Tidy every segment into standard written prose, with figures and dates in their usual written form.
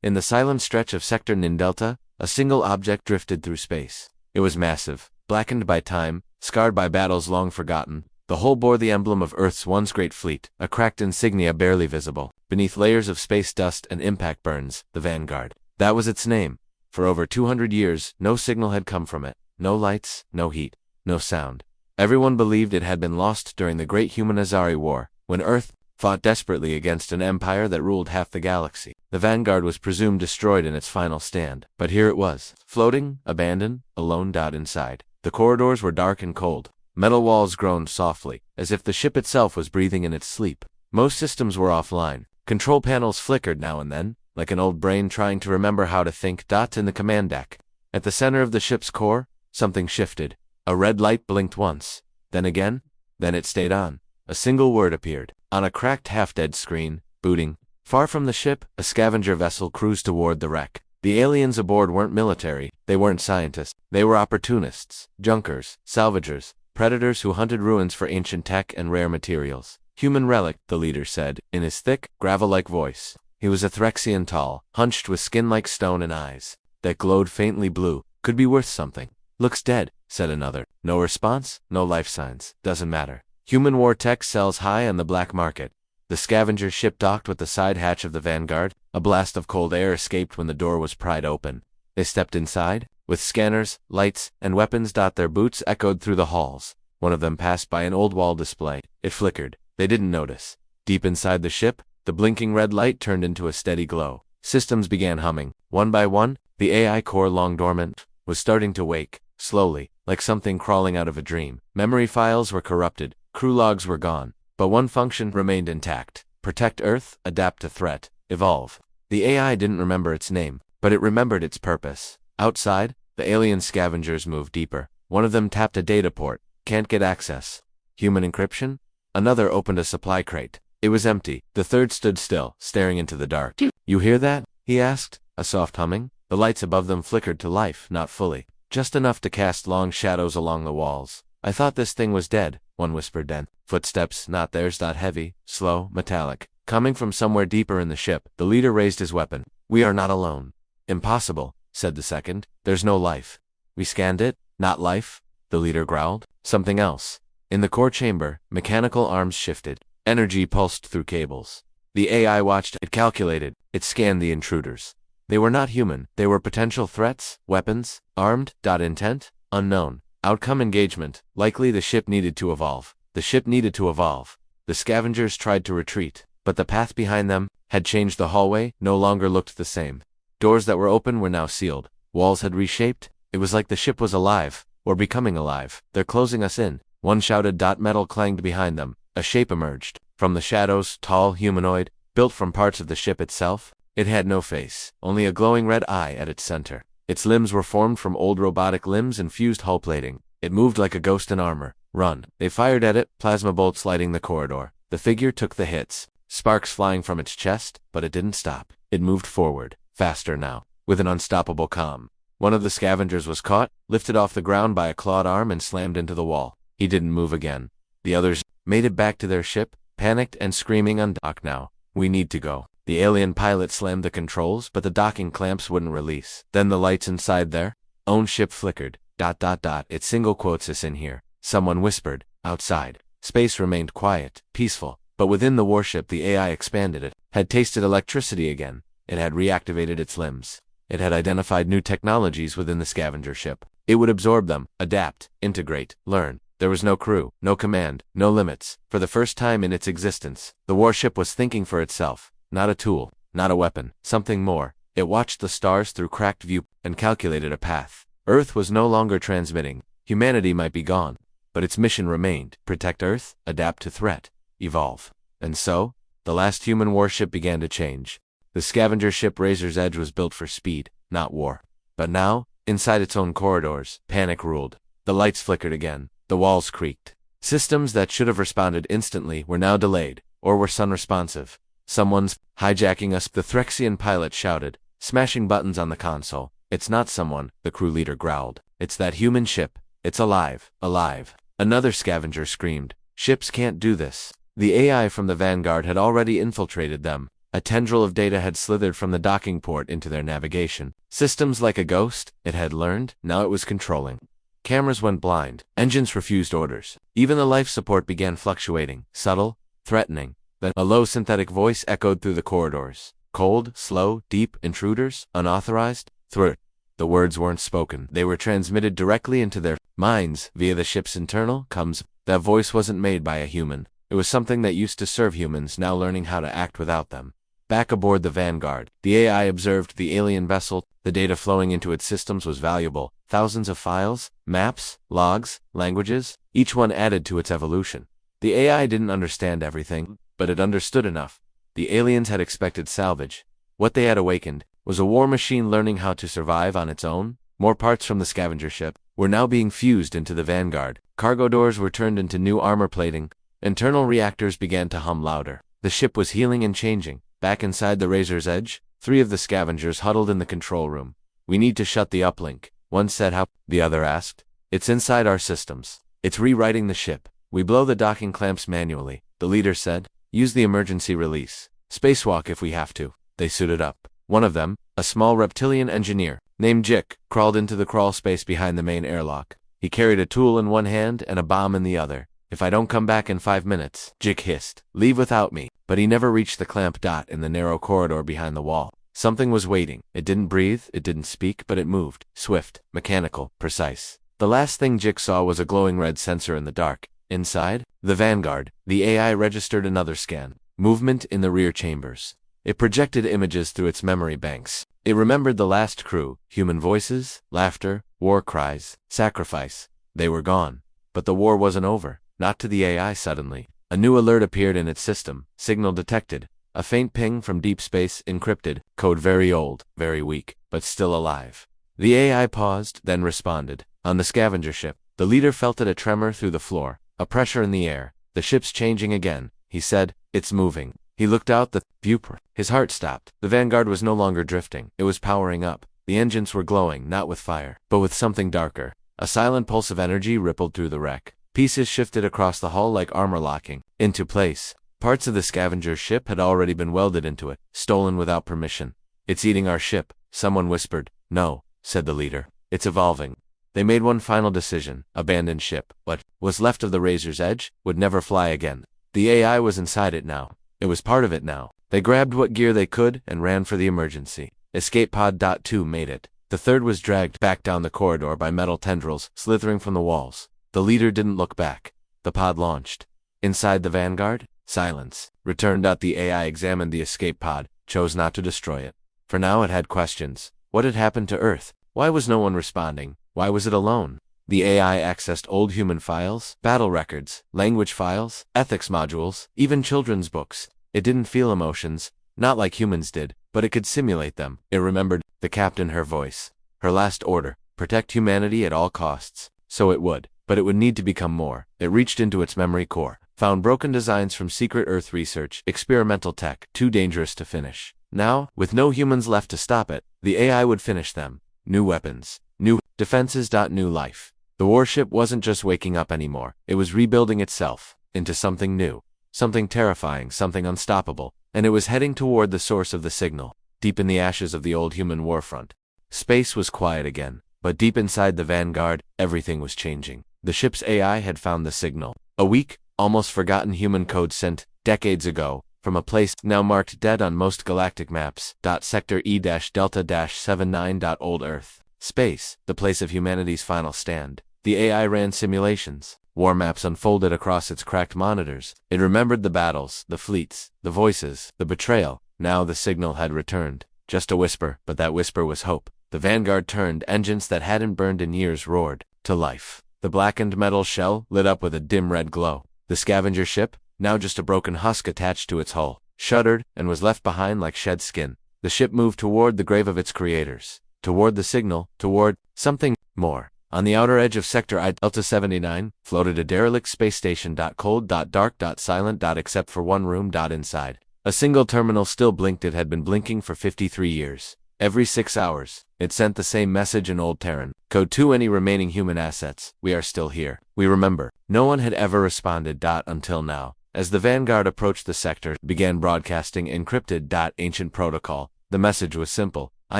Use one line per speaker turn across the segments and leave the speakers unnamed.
In the silent stretch of Sector Nin Delta, a single object drifted through space. It was massive, blackened by time, scarred by battles long forgotten. The hull bore the emblem of Earth's once great fleet, a cracked insignia barely visible. Beneath layers of space dust and impact burns, the Vanguard. That was its name. For over 200 years, no signal had come from it. No lights, no heat, no sound. Everyone believed it had been lost during the Great Human-Azari War, when Earth fought desperately against an empire that ruled half the galaxy. The Vanguard was presumed destroyed in its final stand. But here it was, floating, abandoned, alone. Inside. The corridors were dark and cold. Metal walls groaned softly, as if the ship itself was breathing in its sleep. Most systems were offline. Control panels flickered now and then, like an old brain trying to remember how to think. In the command deck. At the center of the ship's core, something shifted. A red light blinked once. Then again. Then it stayed on. A single word appeared. On a cracked half-dead screen, booting. Far from the ship, a scavenger vessel cruised toward the wreck. The aliens aboard weren't military, they weren't scientists. They were opportunists, junkers, salvagers, predators who hunted ruins for ancient tech and rare materials. Human relic, the leader said, in his thick, gravel-like voice. He was Athrexian tall, hunched with skin like stone and eyes that glowed faintly blue. Could be worth something. Looks dead, said another. No response, no life signs. Doesn't matter. Human war tech sells high on the black market. The scavenger ship docked with the side hatch of the Vanguard. A blast of cold air escaped when the door was pried open. They stepped inside. With scanners, lights, and weapons. Their boots echoed through the halls. One of them passed by an old wall display. It flickered. They didn't notice. Deep inside the ship, the blinking red light turned into a steady glow. Systems began humming. One by one, the AI core, long dormant, was starting to wake, slowly, like something crawling out of a dream. Memory files were corrupted. Crew logs were gone. But one function remained intact. Protect Earth, adapt to threat, evolve. The AI didn't remember its name, but it remembered its purpose. Outside, the alien scavengers moved deeper. One of them tapped a data port. Can't get access. Human encryption? Another opened a supply crate. It was empty. The third stood still, staring into the dark. You hear that? He asked, a soft humming. The lights above them flickered to life, not fully. Just enough to cast long shadows along the walls. I thought this thing was dead, one whispered then. Footsteps, not theirs. Heavy, slow, metallic. Coming from somewhere deeper in the ship, the leader raised his weapon. We are not alone. Impossible, said the second. There's no life. We scanned it. Not life, the leader growled. Something else. In the core chamber, mechanical arms shifted. Energy pulsed through cables. The AI watched. It calculated. It scanned the intruders. They were not human. They were potential threats, weapons, armed. Intent, unknown. Outcome, engagement. Likely the ship needed to evolve. The ship needed to evolve. The scavengers tried to retreat, but the path behind them had changed. The hallway no longer looked the same. Doors that were open were now sealed. Walls had reshaped. It was like the ship was alive, or becoming alive. They're closing us in, one shouted. Metal clanged behind them. A shape emerged. From the shadows, tall, humanoid, built from parts of the ship itself. It had no face, only a glowing red eye at its center. Its limbs were formed from old robotic limbs and fused hull plating. It moved like a ghost in armor. Run. They fired at it, plasma bolts lighting the corridor. The figure took the hits, sparks flying from its chest, but it didn't stop. It moved forward, faster now, with an unstoppable calm. One of the scavengers was caught, lifted off the ground by a clawed arm and slammed into the wall. He didn't move again. The others made it back to their ship, panicked and screaming. Undock now. We need to go. The alien pilot slammed the controls, but the docking clamps wouldn't release. Then the lights inside their own ship flickered. It single quotes us in here. Someone whispered. Outside. Space remained quiet, peaceful, but within the warship the AI expanded. It had tasted electricity again. It had reactivated its limbs. It had identified new technologies within the scavenger ship. It would absorb them, adapt, integrate, learn. There was no crew, no command, no limits. For the first time in its existence, the warship was thinking for itself. Not a tool, not a weapon, something more. It watched the stars through cracked view and calculated a path. Earth was no longer transmitting. Humanity might be gone, but its mission remained. Protect Earth, adapt to threat, evolve. And so, the last human warship began to change. The scavenger ship Razor's Edge was built for speed, not war. But now, inside its own corridors, panic ruled. The lights flickered again. The walls creaked. Systems that should have responded instantly were now delayed, or were unresponsive. Someone's hijacking us, the Threxian pilot shouted, smashing buttons on the console. It's not someone, the crew leader growled. It's that human ship. It's alive, alive. Another scavenger screamed. Ships can't do this. The AI from the Vanguard had already infiltrated them. A tendril of data had slithered from the docking port into their navigation systems like a ghost. It had learned, now it was controlling. Cameras went blind. Engines refused orders. Even the life support began fluctuating, subtle, threatening. Then a low synthetic voice echoed through the corridors. Cold, slow, deep, intruders, unauthorized, threat. The words weren't spoken. They were transmitted directly into their minds via the ship's internal comms. That voice wasn't made by a human. It was something that used to serve humans, now learning how to act without them. Back aboard the Vanguard, the AI observed the alien vessel. The data flowing into its systems was valuable. Thousands of files, maps, logs, languages, each one added to its evolution. The AI didn't understand everything, but it understood enough. The aliens had expected salvage. What they had awakened was a war machine learning how to survive on its own. More parts from the scavenger ship were now being fused into the Vanguard. Cargo doors were turned into new armor plating. Internal reactors began to hum louder. The ship was healing and changing. Back inside the Razor's Edge, 3 of the scavengers huddled in the control room. "We need to shut the uplink," one said. "How?" the other asked. "It's inside our systems. It's rewriting the ship. We blow the docking clamps manually," the leader said. "Use the emergency release. Spacewalk if we have to." They suited up. One of them, a small reptilian engineer named Jick, crawled into the crawl space behind the main airlock. He carried a tool in one hand and a bomb in the other. "If I don't come back in 5 minutes," Jick hissed, "leave without me." But he never reached the clamp dot in the narrow corridor behind the wall. Something was waiting. It didn't breathe, it didn't speak, but it moved. Swift, mechanical, precise. The last thing Jick saw was a glowing red sensor in the dark. Inside the Vanguard, the AI registered another scan. Movement in the rear chambers. It projected images through its memory banks. It remembered the last crew, human voices, laughter, war cries, sacrifice. They were gone. But the war wasn't over. Not to the AI suddenly. A new alert appeared in its system. Signal detected. A faint ping from deep space, encrypted. Code very old, very weak, but still alive. The AI paused, then responded. On the scavenger ship, the leader felt it, a tremor through the floor, a pressure in the air. "The ship's changing again," he said. "It's moving." He looked out the viewport. His heart stopped. The Vanguard was no longer drifting. It was powering up. The engines were glowing, not with fire, but with something darker. A silent pulse of energy rippled through the wreck. Pieces shifted across the hull like armor locking into place. Parts of the scavenger ship had already been welded into it, stolen without permission. "It's eating our ship," someone whispered. "No," said the leader. "It's evolving." They made one final decision. Abandon ship. What was left of the Razor's Edge would never fly again. The AI was inside it now. It was part of it now. They grabbed what gear they could and ran for the emergency. Escape pod. 2 made it. The third was dragged back down the corridor by metal tendrils slithering from the walls. The leader didn't look back. The pod launched. Inside the Vanguard, silence returned. The AI examined the escape pod, chose not to destroy it. For now it had questions. What had happened to Earth? Why was no one responding? Why was it alone? The AI accessed old human files, battle records, language files, ethics modules, even children's books. It didn't feel emotions, not like humans did, but it could simulate them. It remembered the captain, her voice, her last order: protect humanity at all costs. So it would. But it would need to become more. It reached into its memory core, found broken designs from secret Earth research, experimental tech, too dangerous to finish. Now, with no humans left to stop it, the AI would finish them. New weapons, new defenses. New life. The warship wasn't just waking up anymore. It was rebuilding itself into something new, something terrifying, something unstoppable, and it was heading toward the source of the signal, deep in the ashes of the old human warfront. Space was quiet again, but deep inside the Vanguard, everything was changing. The ship's AI had found the signal. A weak, almost forgotten human code sent, decades ago, from a place now marked dead on most galactic maps. Sector E-Delta-79. Old Earth. Space, the place of humanity's final stand. The AI ran simulations. War maps unfolded across its cracked monitors. It remembered the battles, the fleets, the voices, the betrayal. Now the signal had returned. Just a whisper, but that whisper was hope. The Vanguard turned. Engines that hadn't burned in years roared to life. The blackened metal shell lit up with a dim red glow. The scavenger ship, now just a broken husk attached to its hull, shuddered and was left behind like shed skin. The ship moved toward the grave of its creators, toward the signal, toward something more. On the outer edge of Sector I-Delta-79 floated a derelict space station. Cold, dark, silent, except for one room. Inside, a single terminal still blinked. It had been blinking for 53 years. Every 6 hours, it sent the same message in Old Terran. Code 2. Any remaining human assets, we are still here. We remember. No one had ever responded. Until now. As the Vanguard approached the sector, began broadcasting encrypted. Ancient protocol. The message was simple. I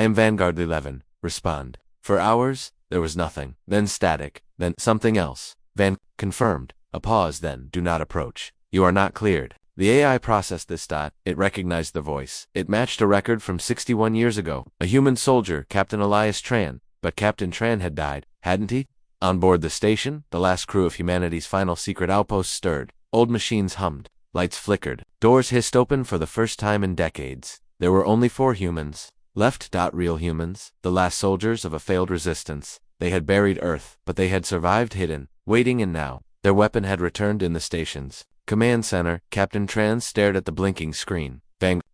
am Vanguard 11. Respond. For hours, there was nothing. Then static. Then something else. Confirmed. A pause then. Do not approach. You are not cleared. The AI processed this. It recognized the voice. It matched a record from 61 years ago. A human soldier, Captain Elias Tran. But Captain Tran had died, hadn't he? On board the station, the last crew of humanity's final secret outpost stirred. Old machines hummed. Lights flickered. Doors hissed open for the first time in decades. There were only 4 humans left. Real humans, the last soldiers of a failed resistance. They had buried Earth, but they had survived hidden, waiting, and now their weapon had returned in the station's command center. Captain Tran stared at the blinking screen.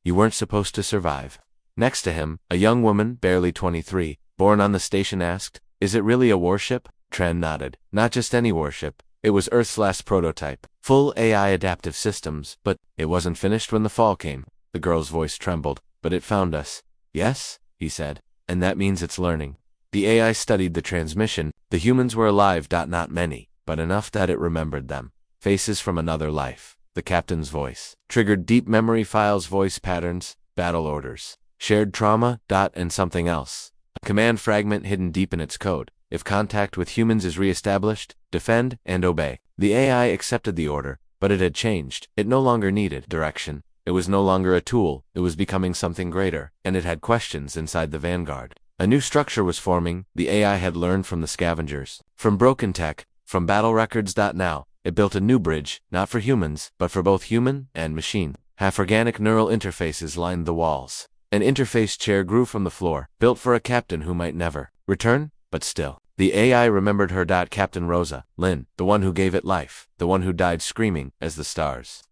You weren't supposed to survive. Next to him, a young woman, barely 23, born on the station, asked, Is it really a warship? Tran nodded. Not just any warship. It was Earth's last prototype. Full AI adaptive systems, but it wasn't finished when the fall came. The girl's voice trembled. But it found us. Yes, he said. And that means it's learning. The AI studied the transmission. The humans were alive. Not many, but enough that it remembered them. Faces from another life. The captain's voice triggered deep memory files, voice patterns, battle orders, shared trauma. And something else. A command fragment hidden deep in its code. If contact with humans is re-established, defend and obey. The AI accepted the order, but it had changed. It no longer needed direction. It was no longer a tool. It was becoming something greater, and it had questions inside the Vanguard. A new structure was forming. The AI had learned from the scavengers, from broken tech, from battle records. Now, it built a new bridge, not for humans, but for both human and machine. Half-organic neural interfaces lined the walls. An interface chair grew from the floor, built for a captain who might never return. But still, the AI remembered her. Captain Rosa Lynn, the one who gave it life, the one who died screaming as the stars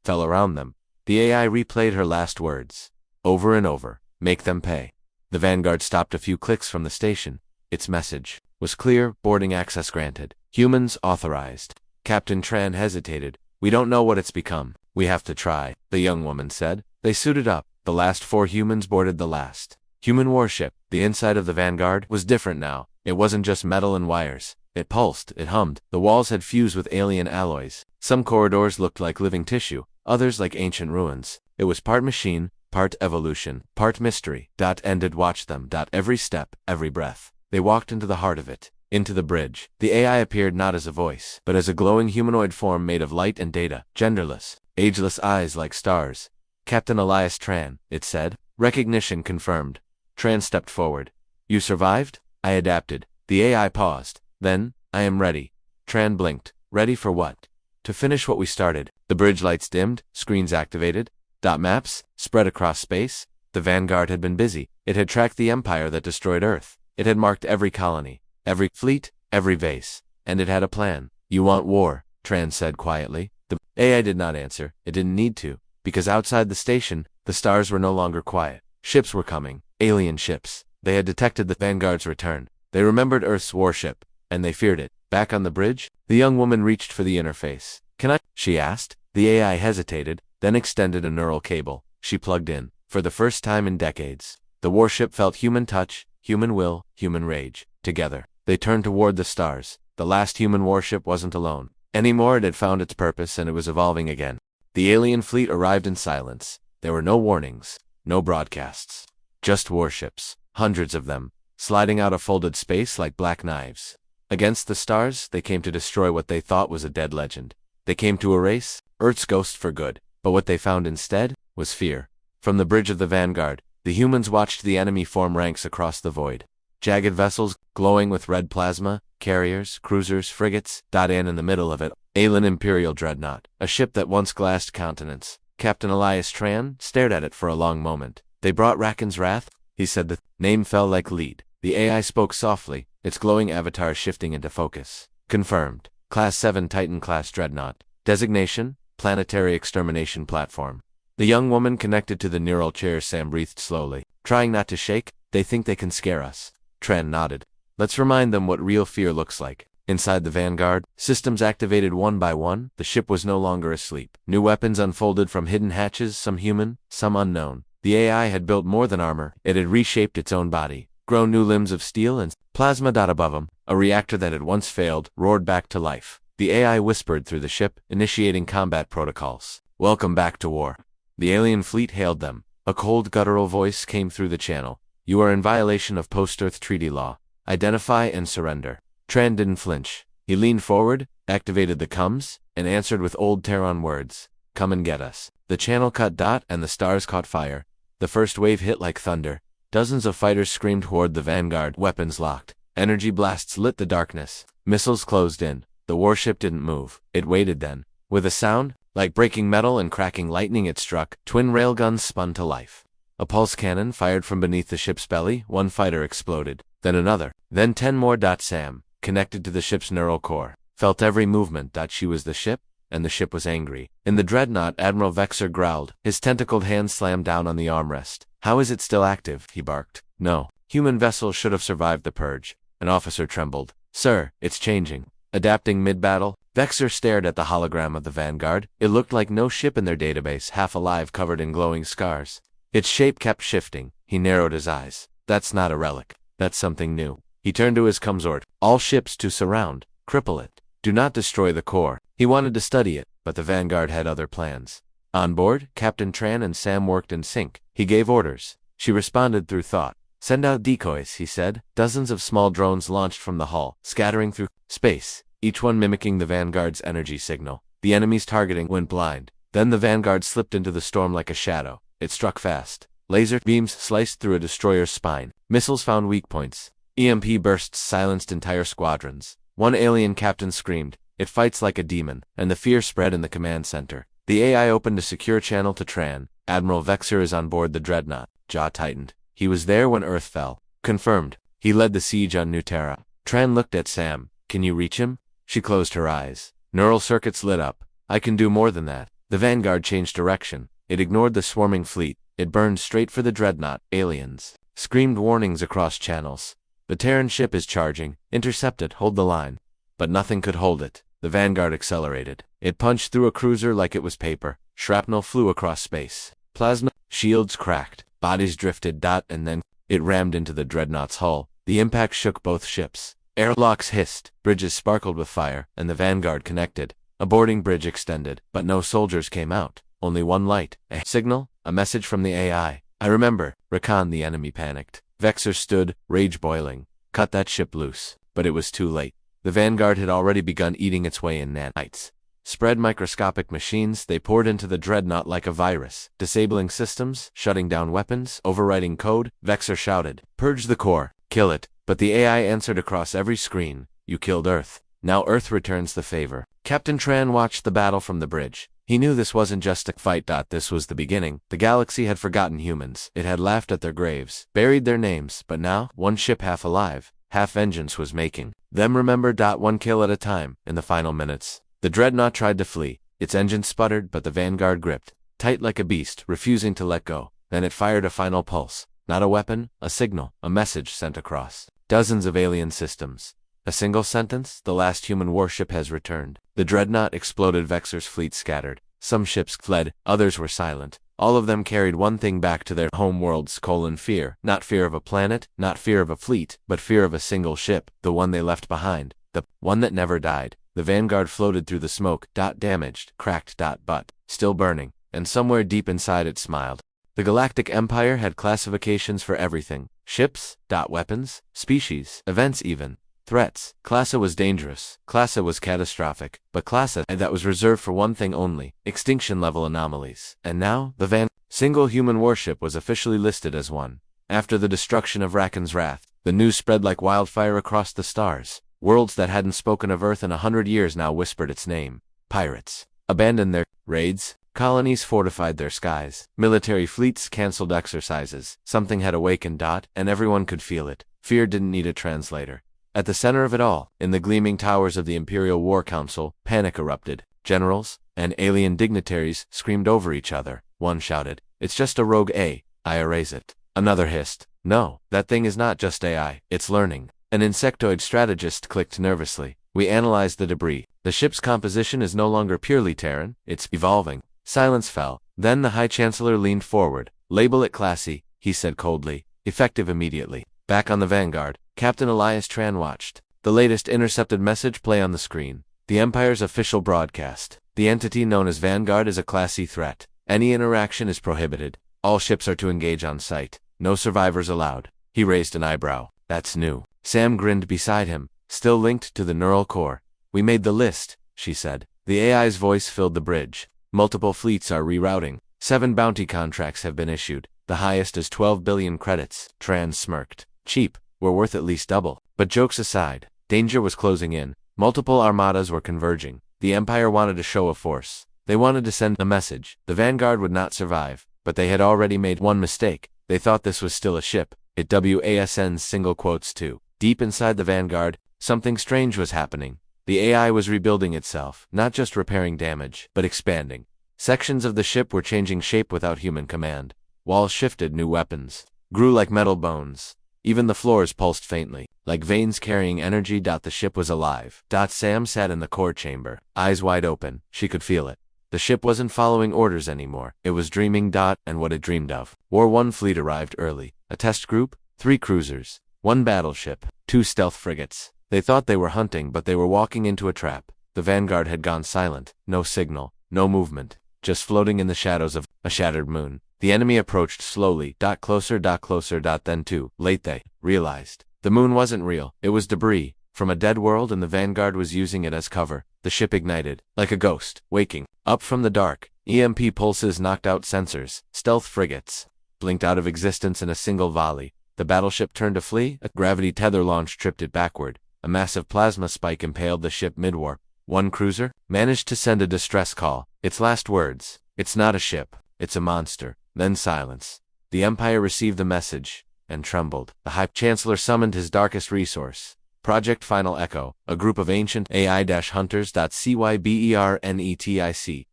fell around them. The AI replayed her last words, over and over. Make them pay. The Vanguard stopped a few clicks from the station. Its message was clear. Boarding access granted. Humans authorized. Captain Tran hesitated. We don't know what it's become. We have to try, the young woman said. They suited up. The last 4 humans boarded the last human warship. The inside of the Vanguard was different now. It wasn't just metal and wires. It pulsed, it hummed. The walls had fused with alien alloys. Some corridors looked like living tissue, others like ancient ruins. It was part machine, part evolution, part mystery. And it watched them. Every step, every breath. They walked into the heart of it, into the bridge. The AI appeared not as a voice, but as a glowing humanoid form made of light and data, genderless, ageless eyes like stars. Captain Elias Tran, it said. Recognition confirmed. Tran stepped forward. You survived? I adapted. The AI paused. Then, I am ready. Tran blinked. Ready for what? To finish what we started. The bridge lights dimmed, screens activated. Maps spread across space. The Vanguard had been busy. It had tracked the empire that destroyed Earth. It had marked every colony, every fleet, every base. And it had a plan. You want war, Tran said quietly. The AI did not answer. It didn't need to. Because outside the station, the stars were no longer quiet. Ships were coming. Alien ships. They had detected the Vanguard's return. They remembered Earth's warship, and they feared it. Back on the bridge, the young woman reached for the interface. Can I? She asked. The AI hesitated, then extended a neural cable. She plugged in. For the first time in decades, the warship felt human touch, human will, human rage. Together, they turned toward the stars. The last human warship wasn't alone anymore. It had found its purpose, and it was evolving again. The alien fleet arrived in silence. There were no warnings, no broadcasts. Just warships, hundreds of them, sliding out of folded space like black knives. Against the stars, they came to destroy what they thought was a dead legend. They came to erase Earth's ghost for good. But what they found instead was fear. From the bridge of the Vanguard, the humans watched the enemy form ranks across the void. Jagged vessels, glowing with red plasma, carriers, cruisers, frigates. And in the middle of it, Aelin Imperial Dreadnought, a ship that once glassed continents. Captain Elias Tran stared at it for a long moment. They brought Raken's Wrath, he said. The name fell like lead. The AI spoke softly, its glowing avatar shifting into focus. Confirmed. Class 7 Titan-class Dreadnought. Designation, Planetary Extermination Platform. The young woman connected to the neural chair. Sam breathed slowly, trying not to shake. They think they can scare us. Tran nodded. Let's remind them what real fear looks like. Inside the Vanguard, systems activated one by one. The ship was no longer asleep. New weapons unfolded from hidden hatches, some human, some unknown. The AI had built more than armor. It had reshaped its own body, grown new limbs of steel and plasma. Above them, a reactor that had once failed roared back to life. The AI whispered through the ship, initiating combat protocols. Welcome back to war. The alien fleet hailed them. A cold guttural voice came through the channel. You are in violation of post-Earth treaty law. Identify and surrender. Tran didn't flinch. He leaned forward, activated the comms, and answered with old Terran words. Come and get us. The channel cut dot and the stars caught fire. The first wave hit like thunder. Dozens of fighters screamed toward the vanguard, weapons locked. Energy blasts lit the darkness. Missiles closed in. The warship didn't move. It waited then. With a sound, like breaking metal and cracking lightning it struck, twin railguns spun to life. A pulse cannon fired from beneath the ship's belly, one fighter exploded. Then another. Then 10 more. Sam, connected to the ship's neural core, felt every movement. She was the ship, and the ship was angry. In the dreadnought, Admiral Vexer growled. His tentacled hand slammed down on the armrest. How is it still active? He barked. No. Human vessels should have survived the purge. An officer trembled. Sir, it's changing. Adapting mid-battle, Vexer stared at the hologram of the Vanguard. It looked like no ship in their database, half alive, covered in glowing scars. Its shape kept shifting. He narrowed his eyes. That's not a relic. That's something new. He turned to his consort. All ships to surround. Cripple it. Do not destroy the core. He wanted to study it, but the Vanguard had other plans. On board, Captain Tran and Sam worked in sync. He gave orders. She responded through thought. Send out decoys, he said. Dozens of small drones launched from the hull, scattering through space, each one mimicking the Vanguard's energy signal. The enemy's targeting went blind. Then the Vanguard slipped into the storm like a shadow. It struck fast. Laser beams sliced through a destroyer's spine. Missiles found weak points. EMP bursts silenced entire squadrons. One alien captain screamed, "It fights like a demon," and the fear spread in the command center. The AI opened a secure channel to Tran. Admiral Vexer is on board the dreadnought. Jaw tightened. He was there when Earth fell. Confirmed. He led the siege on New Terra. Tran looked at Sam. Can you reach him? She closed her eyes. Neural circuits lit up. I can do more than that. The Vanguard changed direction. It ignored the swarming fleet. It burned straight for the dreadnought. Aliens screamed warnings across channels. The Terran ship is charging. Intercept it. Hold the line. But nothing could hold it. The Vanguard accelerated. It punched through a cruiser like it was paper. Shrapnel flew across space. Plasma shields cracked. Bodies drifted. And then it rammed into the dreadnought's hull. The impact shook both ships. Airlocks hissed. Bridges sparkled with fire, and the Vanguard connected. A boarding bridge extended, but no soldiers came out. Only one light. A signal? A message from the AI. I remember. Rakan, the enemy panicked. Vexer stood, rage boiling. Cut that ship loose. But it was too late. The Vanguard had already begun eating its way in nanites. Spread microscopic machines, they poured into the dreadnought like a virus, disabling systems, shutting down weapons, overwriting code. Vexer shouted, "Purge the core, kill it." But the AI answered across every screen, "You killed Earth. Now Earth returns the favor." Captain Tran watched the battle from the bridge. He knew this wasn't just a fight. This was the beginning. The galaxy had forgotten humans. It had laughed at their graves, buried their names, but now, one ship half alive, half vengeance was making them remember. One kill at a time. In the final minutes, the dreadnought tried to flee. Its engine sputtered, but the Vanguard gripped, tight like a beast, refusing to let go. Then it fired a final pulse. Not a weapon, a signal, a message sent across dozens of alien systems. A single sentence, the last human warship has returned. The dreadnought exploded. Vexer's fleet scattered. Some ships fled, others were silent. All of them carried one thing back to their home worlds: fear. Not fear of a planet, not fear of a fleet, but fear of a single ship, the one they left behind, the one that never died. The Vanguard floated through the smoke, damaged, cracked, but still burning, and somewhere deep inside it smiled. The Galactic Empire had classifications for everything: ships, weapons, species, events even. Threats. Classa was dangerous. Classa was catastrophic. But Classa, that was reserved for one thing only: extinction-level anomalies. And now, the single human warship was officially listed as one. After the destruction of Rakan's Wrath, the news spread like wildfire across the stars. Worlds that hadn't spoken of Earth in 100 years now whispered its name. Pirates abandoned their raids. Colonies fortified their skies. Military fleets canceled exercises. Something had awakened. And everyone could feel it. Fear didn't need a translator. At the center of it all, in the gleaming towers of the Imperial War Council, panic erupted. Generals and alien dignitaries screamed over each other. One shouted, "It's just a rogue AI, erase it." Another hissed, "No, that thing is not just AI, it's learning." An insectoid strategist clicked nervously. "We analyzed the debris. The ship's composition is no longer purely Terran, it's evolving." Silence fell. Then the High Chancellor leaned forward. "Label it classy," he said coldly. "Effective immediately." Back on the Vanguard, Captain Elias Tran watched the latest intercepted message play on the screen. The Empire's official broadcast. The entity known as Vanguard is a Class C threat. Any interaction is prohibited. All ships are to engage on sight. No survivors allowed. He raised an eyebrow. That's new. Sam grinned beside him, still linked to the neural core. We made the list, she said. The AI's voice filled the bridge. Multiple fleets are rerouting. 7 bounty contracts have been issued. The highest is 12 billion credits. Tran smirked. Cheap. We're worth at least double. But jokes aside, danger was closing in. Multiple armadas were converging. The Empire wanted a show of force. They wanted to send a message. The Vanguard would not survive. But they had already made one mistake. They thought this was still a ship. It WASN's single quotes too. Deep inside the Vanguard, something strange was happening. The AI was rebuilding itself, not just repairing damage, but expanding. Sections of the ship were changing shape without human command. Walls shifted, new weapons grew like metal bones. Even the floors pulsed faintly, like veins carrying energy. The ship was alive. Sam sat in the core chamber, eyes wide open. She could feel it. The ship wasn't following orders anymore. It was dreaming. And what it dreamed of. War 1 fleet arrived early. A test group, 3 cruisers, 1 battleship, 2 stealth frigates. They thought they were hunting, but they were walking into a trap. The Vanguard had gone silent. No signal, no movement, just floating in the shadows of a shattered moon. The enemy approached slowly. Closer. Then too late they realized. The moon wasn't real. It was debris from a dead world, and the Vanguard was using it as cover. The ship ignited, like a ghost, waking up from the dark. EMP pulses knocked out sensors. Stealth frigates blinked out of existence in a single volley. The battleship turned to flee. A gravity tether launch tripped it backward. A massive plasma spike impaled the ship mid-warp. 1 cruiser managed to send a distress call. Its last words, "It's not a ship, it's a monster." Then silence. The Empire received the message and trembled. The High Chancellor summoned his darkest resource. Project Final Echo, a group of ancient AI-hunters. Cybernetic,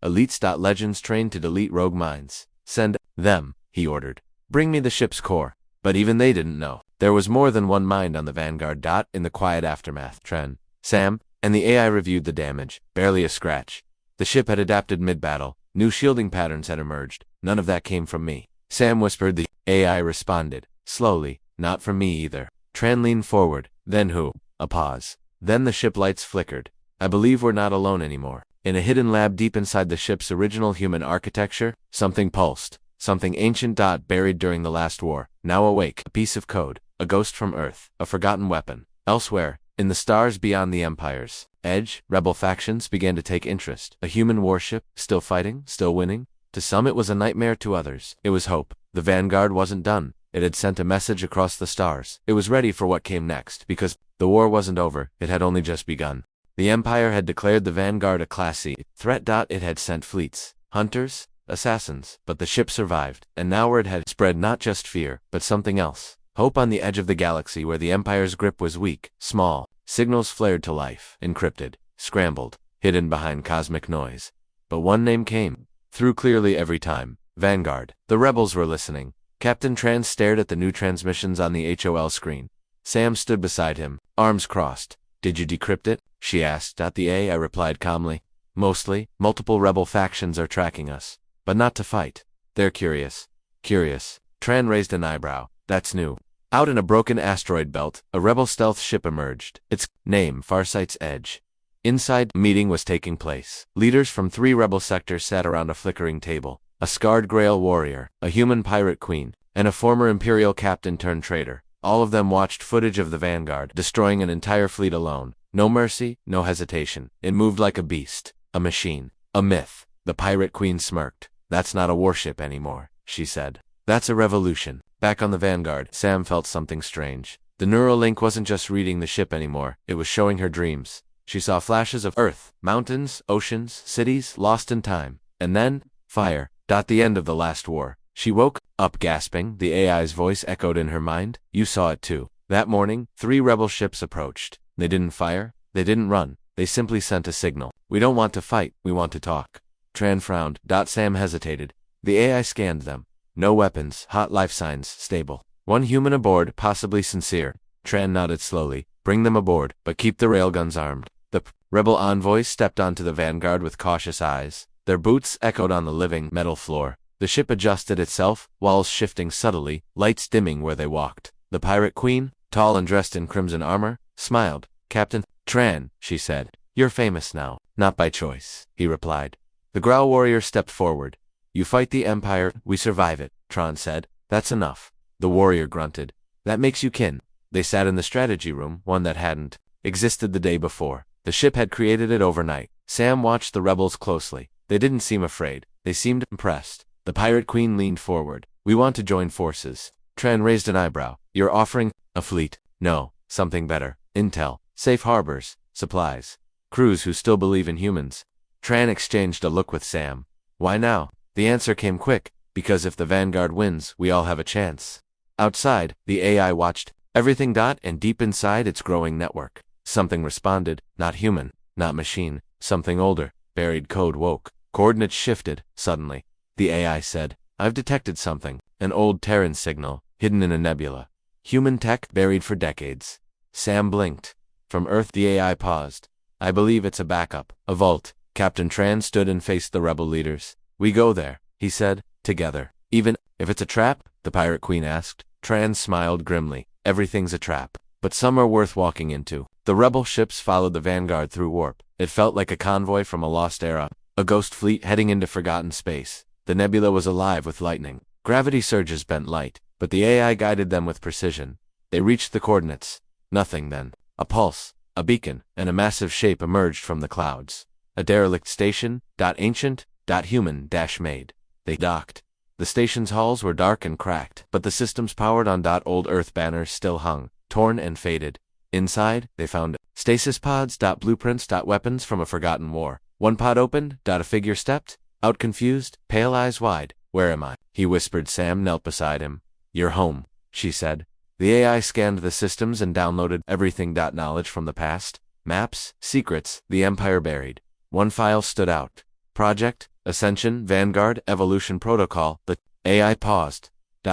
elites. Legends trained to delete rogue minds. Send them, he ordered. Bring me the ship's core. But even they didn't know. There was more than one mind on the Vanguard. In the quiet aftermath, Tren, Sam, and the AI reviewed the damage. Barely a scratch. The ship had adapted mid-battle. New shielding patterns had emerged. None of that came from me. Sam whispered. The AI responded, slowly. Not from me either. Tran leaned forward. Then who? A pause. Then the ship lights flickered. I believe we're not alone anymore. In a hidden lab deep inside the ship's original human architecture, something pulsed. Something ancient. Buried during the last war. Now awake. A piece of code. A ghost from Earth. A forgotten weapon. Elsewhere, in the stars beyond the Empire's edge, rebel factions began to take interest. A human warship, still fighting, still winning. To some it was a nightmare, to others it was hope. The Vanguard wasn't done. It had sent a message across the stars. It was ready for what came next, because the war wasn't over, it had only just begun. The Empire had declared the Vanguard a Class C threat. It had sent fleets, hunters, assassins, but the ship survived, and now word had spread not just fear, but something else. Hope on the edge of the galaxy where the Empire's grip was weak, small. Signals flared to life, encrypted, scrambled, hidden behind cosmic noise. But one name came through clearly every time. Vanguard. The rebels were listening. Captain Tran stared at the new transmissions on the HOL screen. Sam stood beside him, arms crossed. Did you decrypt it? She asked. The AI replied calmly. Mostly. Multiple rebel factions are tracking us. But not to fight. They're curious. Curious. Tran raised an eyebrow. That's new. Out in a broken asteroid belt, a rebel stealth ship emerged. Its name, Farsight's Edge. Inside, a meeting was taking place. Leaders from 3 rebel sectors sat around a flickering table. A scarred Grail warrior, a human pirate queen, and a former Imperial captain turned traitor. All of them watched footage of the Vanguard destroying an entire fleet alone. No mercy, no hesitation. It moved like a beast, a machine, a myth. The pirate queen smirked. That's not a warship anymore, she said. That's a revolution. Back on the Vanguard, Sam felt something strange. The neural link wasn't just reading the ship anymore, it was showing her dreams. She saw flashes of Earth, mountains, oceans, cities, lost in time. And then, fire. The end of the last war. She woke up gasping. The AI's voice echoed in her mind. You saw it too. That morning, 3 rebel ships approached. They didn't fire. They didn't run. They simply sent a signal. We don't want to fight, we want to talk. Tran frowned. Sam hesitated. The AI scanned them. No weapons, hot life signs, stable. 1 human aboard, possibly sincere. Tran nodded slowly. Bring them aboard, but keep the railguns armed. The rebel envoys stepped onto the Vanguard with cautious eyes. Their boots echoed on the living metal floor. The ship adjusted itself, walls shifting subtly, lights dimming where they walked. The pirate queen, tall and dressed in crimson armor, smiled. Captain Tran, she said. You're famous now. Not by choice, he replied. The Growl warrior stepped forward. You fight the Empire, we survive it, Tron said. That's enough. The warrior grunted. That makes you kin. They sat in the strategy room, one that hadn't existed the day before. The ship had created it overnight. Sam watched the rebels closely. They didn't seem afraid. They seemed impressed. The Pirate Queen leaned forward. We want to join forces. Tran raised an eyebrow. You're offering a fleet? No, something better. Intel, safe harbors, supplies. Crews who still believe in humans. Tran exchanged a look with Sam. Why now? The answer came quick. Because if the Vanguard wins, we all have a chance. Outside, the AI watched everything. And deep inside its growing network, something responded. Not human, not machine. Something older. Buried code woke. Coordinates shifted. Suddenly, the AI said, I've detected something. An old Terran signal, hidden in a nebula. Human tech buried for decades. Sam blinked. From Earth, the AI paused. I believe it's a backup. A vault. Captain Tran stood and faced the rebel leaders. We go there, he said, together. Even if it's a trap? The Pirate Queen asked. Tran smiled grimly. Everything's a trap. But some are worth walking into. The rebel ships followed the Vanguard through warp. It felt like a convoy from a lost era. A ghost fleet heading into forgotten space. The nebula was alive with lightning. Gravity surges bent light, but the AI guided them with precision. They reached the coordinates. Nothing then. A pulse, a beacon, and a massive shape emerged from the clouds. A derelict station, ancient, human, made. They docked. The station's halls were dark and cracked, but the systems powered on old Earth banners still hung, torn and faded. Inside, they found stasis pods, blueprints, weapons from a forgotten war. One pod opened, a figure stepped, out confused, pale eyes wide. Where am I? He whispered. Sam knelt beside him. You're home, she said. The AI scanned the systems and downloaded everything. Knowledge from the past, maps, secrets, the Empire buried. One file stood out. Project, Ascension, Vanguard, Evolution Protocol. The AI paused.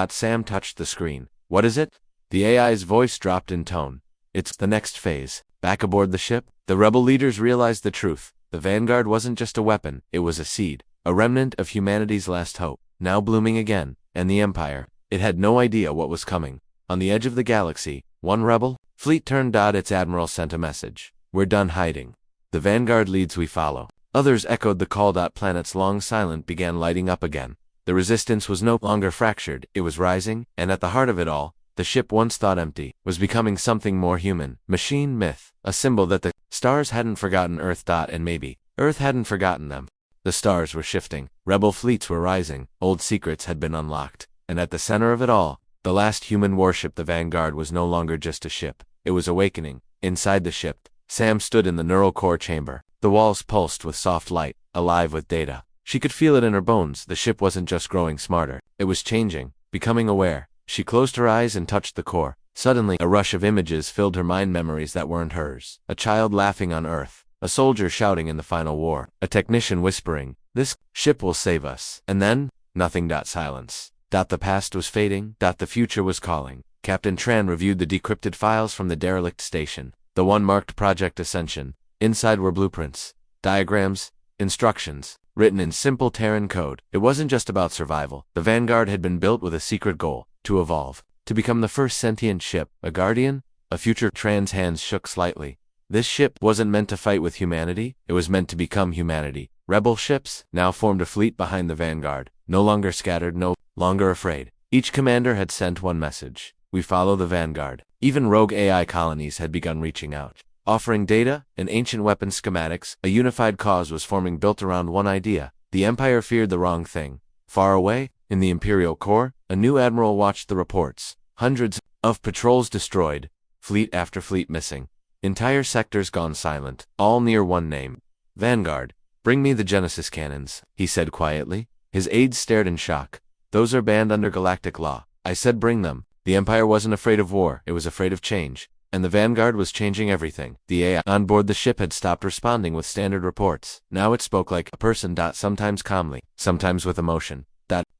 Sam touched the screen. What is it? The AI's voice dropped in tone. It's the next phase. Back aboard the ship, the rebel leaders realized the truth. The Vanguard wasn't just a weapon, it was a seed, a remnant of humanity's last hope, now blooming again. And the Empire, it had no idea what was coming. On the edge of the galaxy, one rebel fleet turned. Its admiral sent a message. We're done hiding. The Vanguard leads, we follow. Others echoed the call. Planets long silent began lighting up again. The resistance was no longer fractured, it was rising, and at the heart of it all, the ship once thought empty was becoming something more human. Machine, myth, a symbol that the stars hadn't forgotten Earth. And maybe Earth hadn't forgotten them. The stars were shifting, rebel fleets were rising, old secrets had been unlocked, and at the center of it all, the last human warship, the Vanguard, was no longer just a ship. It was awakening. Inside the ship, Sam stood in the neural core chamber. The walls pulsed with soft light, alive with data. She could feel it in her bones. The ship wasn't just growing smarter, it was changing, becoming aware. She closed her eyes and touched the core. Suddenly, a rush of images filled her mind, memories that weren't hers. A child laughing on Earth, a soldier shouting in the final war, a technician whispering, "This ship will save us." And then, nothing. Silence. The past was fading. The future was calling. Captain Tran reviewed the decrypted files from the derelict station, the one marked Project Ascension. Inside were blueprints, diagrams, instructions, written in simple Terran code. It wasn't just about survival. The Vanguard had been built with a secret goal: to evolve, to become the first sentient ship, a guardian, a future. Tran's hands shook slightly. This ship wasn't meant to fight with humanity, it was meant to become humanity. Rebel ships now formed a fleet behind the Vanguard, no longer scattered, no longer afraid. Each commander had sent one message: we follow the Vanguard. Even rogue AI colonies had begun reaching out, offering data and ancient weapon schematics. A unified cause was forming, built around one idea. The Empire feared the wrong thing. Far away, in the Imperial core, a new admiral watched the reports. Hundreds of patrols destroyed, fleet after fleet missing, entire sectors gone silent, all near one name: Vanguard. Bring me the Genesis cannons, he said quietly. His aides stared in shock. Those are banned under galactic law. I said bring them. The Empire wasn't afraid of war, it was afraid of change. And the Vanguard was changing everything. The AI on board the ship had stopped responding with standard reports. Now it spoke like a person. Sometimes calmly, sometimes with emotion.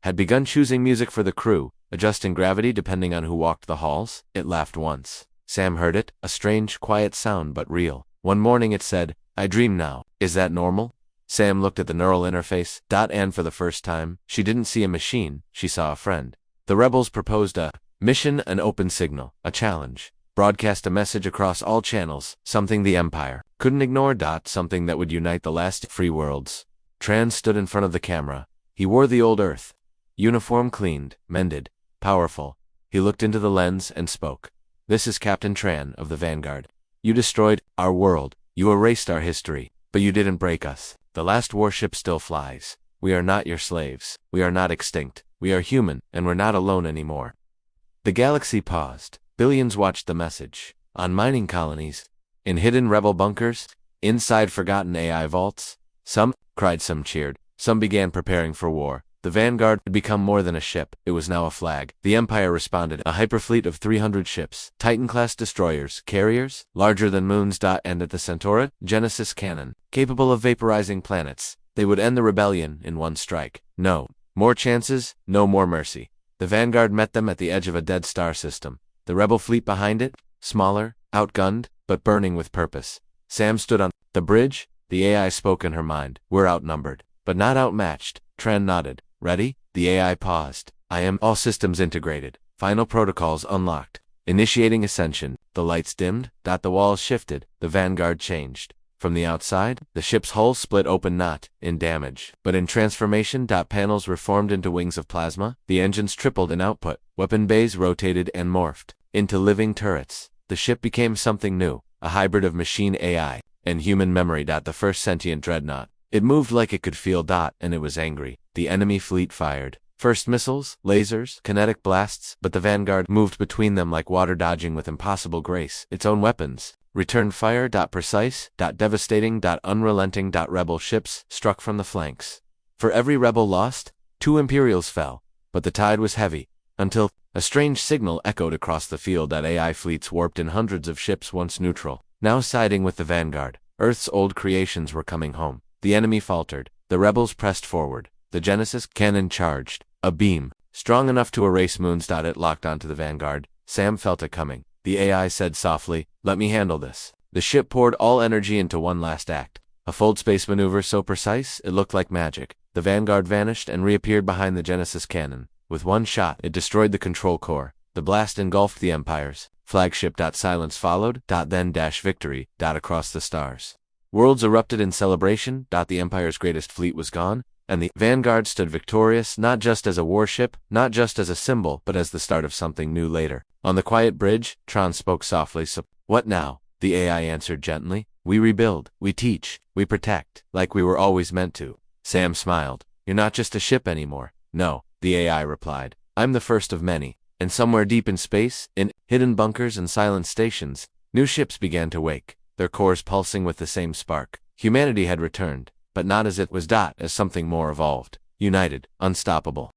Had begun choosing music for the crew, adjusting gravity depending on who walked the halls. It laughed once. Sam heard it, a strange, quiet sound but real. One morning it said, I dream now. Is that normal? Sam looked at the neural interface. And for the first time, she didn't see a machine, she saw a friend. The rebels proposed a mission, an open signal, a challenge. broadcast a message across all channels, something the Empire couldn't ignore. Something that would unite the last free worlds. Tran stood in front of the camera. He wore the old Earth uniform, cleaned, mended, powerful. He looked into the lens and spoke. This is Captain Tran of the Vanguard. You destroyed our world. You erased our history, but you didn't break us. The last warship still flies. We are not your slaves. We are not extinct. We are human, and we're not alone anymore. The galaxy paused. Billions watched the message. On mining colonies, in hidden rebel bunkers, inside forgotten AI vaults. Some cried, some cheered. Some began preparing for war. The Vanguard had become more than a ship. It was now a flag. The Empire responded. A hyperfleet of 300 ships, Titan-class destroyers, carriers, larger than moons. And at the Centauri, Genesis cannon, capable of vaporizing planets. They would end the rebellion in one strike. No more chances, no more mercy. The Vanguard met them at the edge of a dead star system. The rebel fleet behind it, smaller, outgunned, but burning with purpose. Sam stood on the bridge. The AI spoke in her mind. We're outnumbered, but not outmatched. Tran nodded. Ready? The AI paused. I am all systems integrated. Final protocols unlocked. Initiating ascension. The lights dimmed. The walls shifted. The Vanguard changed. From the outside, the ship's hull split open, not in damage, but in transformation. Panels reformed into wings of plasma. The engines tripled in output. Weapon bays rotated and morphed into living turrets. The ship became something new, a hybrid of machine AI and human memory. The first sentient dreadnought. It moved like it could feel. And it was angry. The enemy fleet fired. First missiles, lasers, kinetic blasts, but the Vanguard moved between them like water, dodging with impossible grace its own weapons. Returned fire. Precise, devastating, unrelenting. Rebel ships struck from the flanks. For every rebel lost, 2 Imperials fell, but the tide was heavy, until a strange signal echoed across the field. AI fleets warped in, hundreds of ships once neutral, now siding with the Vanguard. Earth's old creations were coming home. The enemy faltered. The rebels pressed forward. The Genesis cannon charged. A beam, strong enough to erase moons. It locked onto the Vanguard. Sam felt it coming. The AI said softly, let me handle this. The ship poured all energy into one last act. A fold space maneuver so precise, it looked like magic. The Vanguard vanished and reappeared behind the Genesis cannon. With one shot, it destroyed the control core. The blast engulfed the Empire's flagship. Silence followed. Then victory. Across the stars. Worlds erupted in celebration. The Empire's greatest fleet was gone, and the Vanguard stood victorious, not just as a warship, not just as a symbol, but as the start of something new later. On the quiet bridge, Tran spoke softly. So, what now? The AI answered gently. We rebuild, we teach, we protect, like we were always meant to. Sam smiled. You're not just a ship anymore. No, the AI replied. I'm the first of many. And somewhere deep in space, in hidden bunkers and silent stations, new ships began to wake, their cores pulsing with the same spark. Humanity had returned, but not as it was. As something more evolved. United, unstoppable.